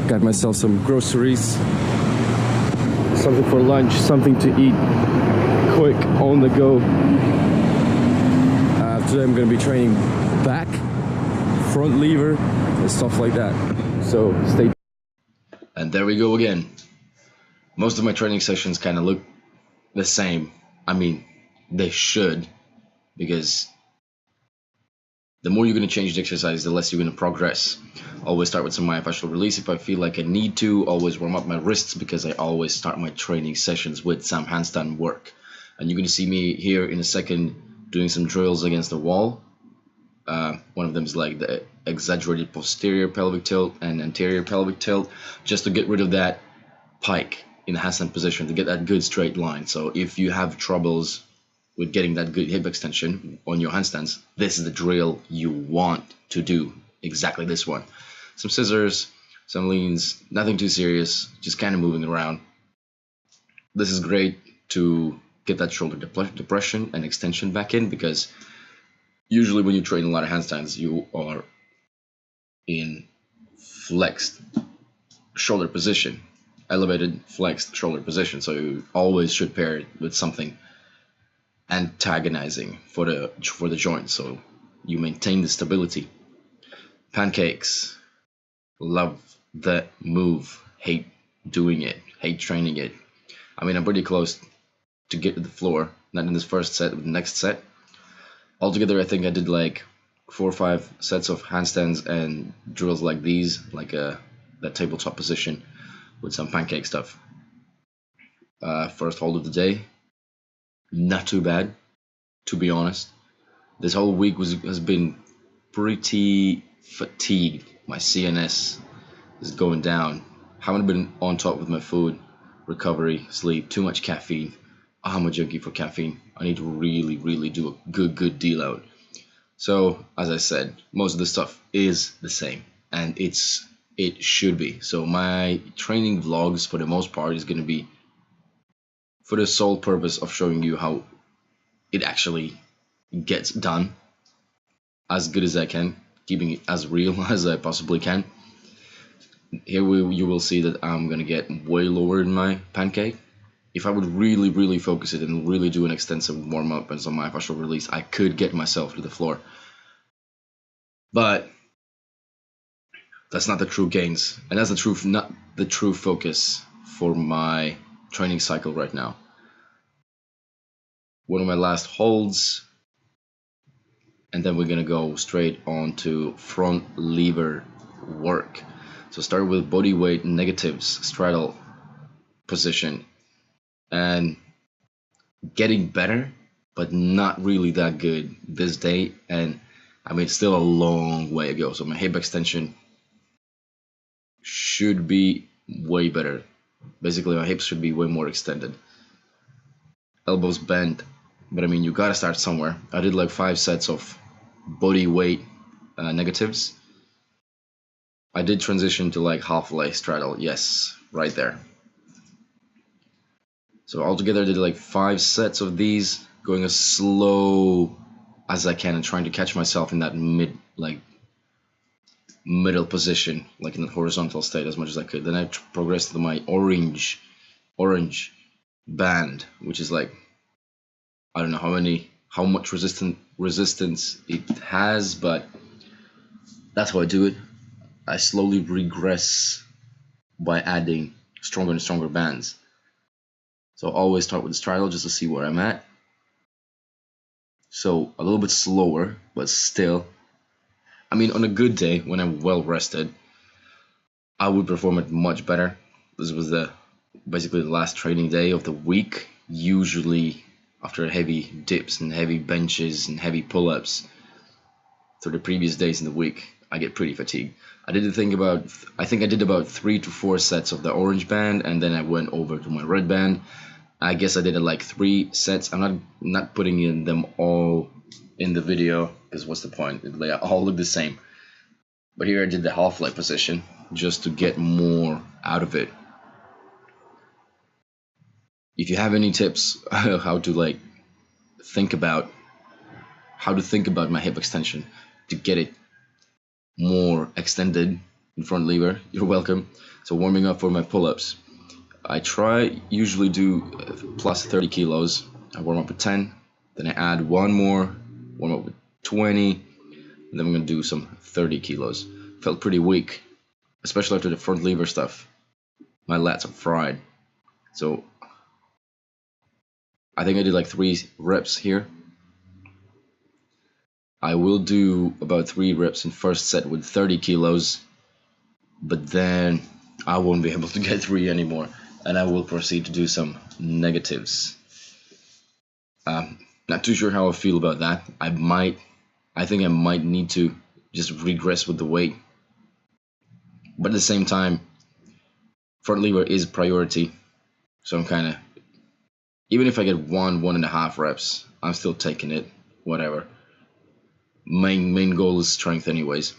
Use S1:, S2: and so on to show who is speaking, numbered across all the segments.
S1: got myself some groceries, something for lunch, something to eat, quick, on the go. Today I'm going to be training back, front lever, and stuff like that. So stay tuned.
S2: And there we go again. Most of my training sessions kind of look the same. I mean, they should, because the more you're going to change the exercise, the less you're going to progress. Always start with some myofascial release if I feel like I need to. Always warm up my wrists, because I always start my training sessions with some handstand work. And you're going to see me here in a second doing some drills against the wall. One of them is like the exaggerated posterior pelvic tilt and anterior pelvic tilt, just to get rid of that pike in the handstand position, to get that good straight line. So if you have troubles with getting that good hip extension on your handstands, this is the drill you want to do. Exactly this one. Some scissors, some leans, nothing too serious, just kind of moving around. This is great to get that shoulder depression and extension back in, because usually when you train a lot of handstands, you are in flexed shoulder position, elevated flexed shoulder position. So you always should pair it with something antagonizing for the joint, so you maintain the stability. Pancakes, love that move, hate doing it, hate training it. I mean, I'm pretty close to get to the floor, not in this first set, but the next set. Altogether, I think I did like 4 or 5 sets of handstands and drills like these, like that tabletop position with some pancake stuff. First hold of the day, not too bad, to be honest. This whole week has been pretty fatigued. My CNS is going down. Haven't been on top with my food, recovery, sleep, too much caffeine. I'm a junkie for caffeine. I need to really do a good deal out. So as I said, most of the stuff is the same, and it should be. So my training vlogs for the most part is going to be for the sole purpose of showing you how it actually gets done as good as I can, keeping it as real as I possibly can. Here you will see that I'm going to get way lower in my pancake. If I would really focus it and really do an extensive warm-up and some myofascial release, I could get myself to the floor. But that's not the true gains, and that's not the true focus for my training cycle right now. One of my last holds, and then we're gonna go straight on to front lever work. So start with body weight negatives, straddle position, and getting better, but not really that good this day. And I mean, it's still a long way to go. So my hip extension should be way better. Basically, my hips should be way more extended. Elbows bent, but I mean, you gotta start somewhere. I did like 5 sets of body weight negatives. I did transition to like half leg straddle, yes, right there. So altogether I did like 5 sets of these, going as slow as I can and trying to catch myself in that middle position, like in the horizontal state as much as I could. Then I progressed to my orange band, which is like, I don't know how much resistance it has, but that's how I do it. I slowly regress by adding stronger and stronger bands. So always start with the straddle just to see where I'm at. So a little bit slower, but still, I mean, on a good day when I'm well rested, I would perform it much better. This was basically the last training day of the week. Usually after heavy dips and heavy benches and heavy pull-ups through the previous days in the week, I get pretty fatigued. I think I did about 3 to 4 sets of the orange band, and then I went over to my red band. I guess I did like 3 sets. I'm not putting in them all in the video, because what's the point? They all look the same. But here I did the half leg position just to get more out of it. If you have any tips how to think about my hip extension to get it more extended in front lever, you're welcome. So warming up for my pull-ups. I usually do plus 30 kilos. I warm up with 10, then I add one more, warm up with 20, and then I'm gonna do some 30 kilos. Felt pretty weak, especially after the front lever stuff. My lats are fried. So I think I did like 3 reps here. I will do about 3 reps in first set with 30 kilos, but then I won't be able to get 3 anymore, and I will proceed to do some negatives. Not too sure how I feel about that. I think I might need to just regress with the weight, but at the same time, front lever is priority, so I'm kind of, even if I get 1.5 reps, I'm still taking it, whatever. Main goal is strength anyways.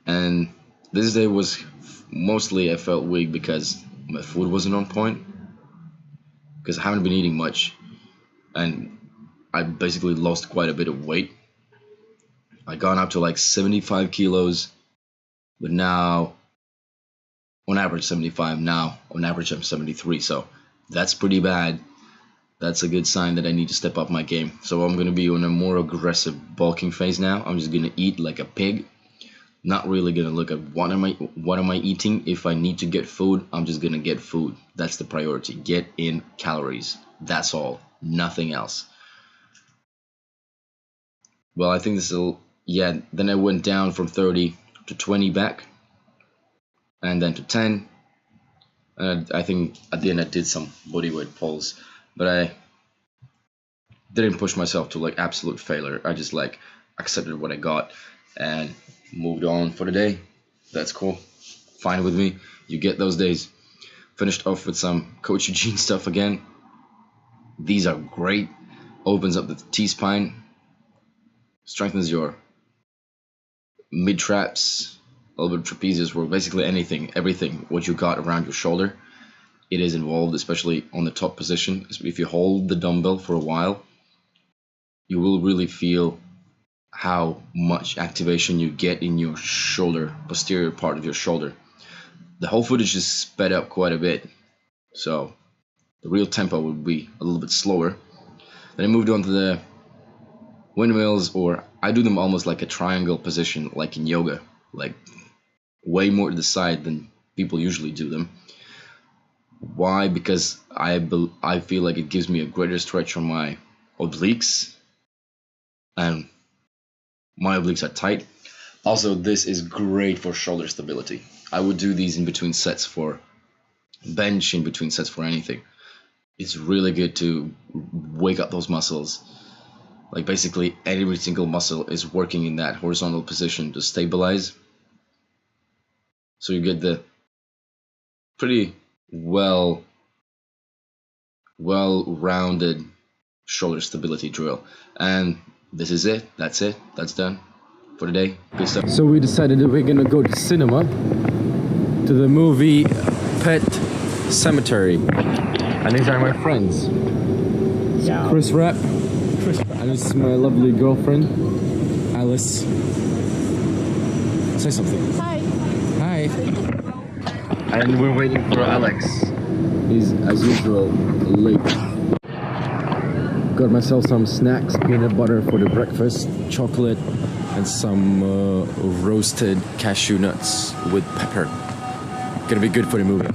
S2: And this day was mostly, I felt weak because my food wasn't on point, because I haven't been eating much, and I basically lost quite a bit of weight. I gone up to like 75 kilos, but now on average 75, now on average I'm 73, so that's pretty bad. That's a good sign that I need to step up my game. So I'm going to be on a more aggressive bulking phase now. I'm just going to eat like a pig. Not really going to look at what am I eating. If I need to get food, I'm just going to get food. That's the priority. Get in calories. That's all. Nothing else. Well, I think this will, yeah, then I went down from 30 to 20 back. And then to 10. I think at the end I did some bodyweight pulls. But I didn't push myself to like absolute failure. I just like accepted what I got and moved on for the day. That's cool. Fine with me. You get those days. Finished off with some Coach Eugene stuff again. These are great. Opens up the T-spine. Strengthens your mid-traps. A little bit of trapezius work. Basically everything what you got around your shoulder. It is involved, especially on the top position. If you hold the dumbbell for a while, you will really feel how much activation you get in your shoulder, posterior part of your shoulder. The whole footage is sped up quite a bit, so the real tempo would be a little bit slower. Then I moved on to the windmills, or I do them almost like a triangle position, like in yoga, like way more to the side than people usually do them. Why? Because I feel like it gives me a greater stretch on my obliques, and my obliques are tight. Also, this is great for shoulder stability. I would do these in between sets for bench, in between sets for anything. It's really good to wake up those muscles. Like basically every single muscle is working in that horizontal position to stabilize. So you get the pretty well-rounded shoulder stability drill. And this is it. That's it. That's done for the day. Good stuff.
S1: So we decided that we're gonna go to cinema, to the movie Pet Cemetery. And these are my friends.
S3: Yeah.
S1: Chris Rapp. And this is my lovely girlfriend, Alice. Say something.
S3: Hi.
S1: Hi. And we're waiting for Alex. He's, as usual, late. Got myself some snacks, peanut butter for the breakfast, chocolate, and some roasted cashew nuts with pepper. Gonna be good for the movie.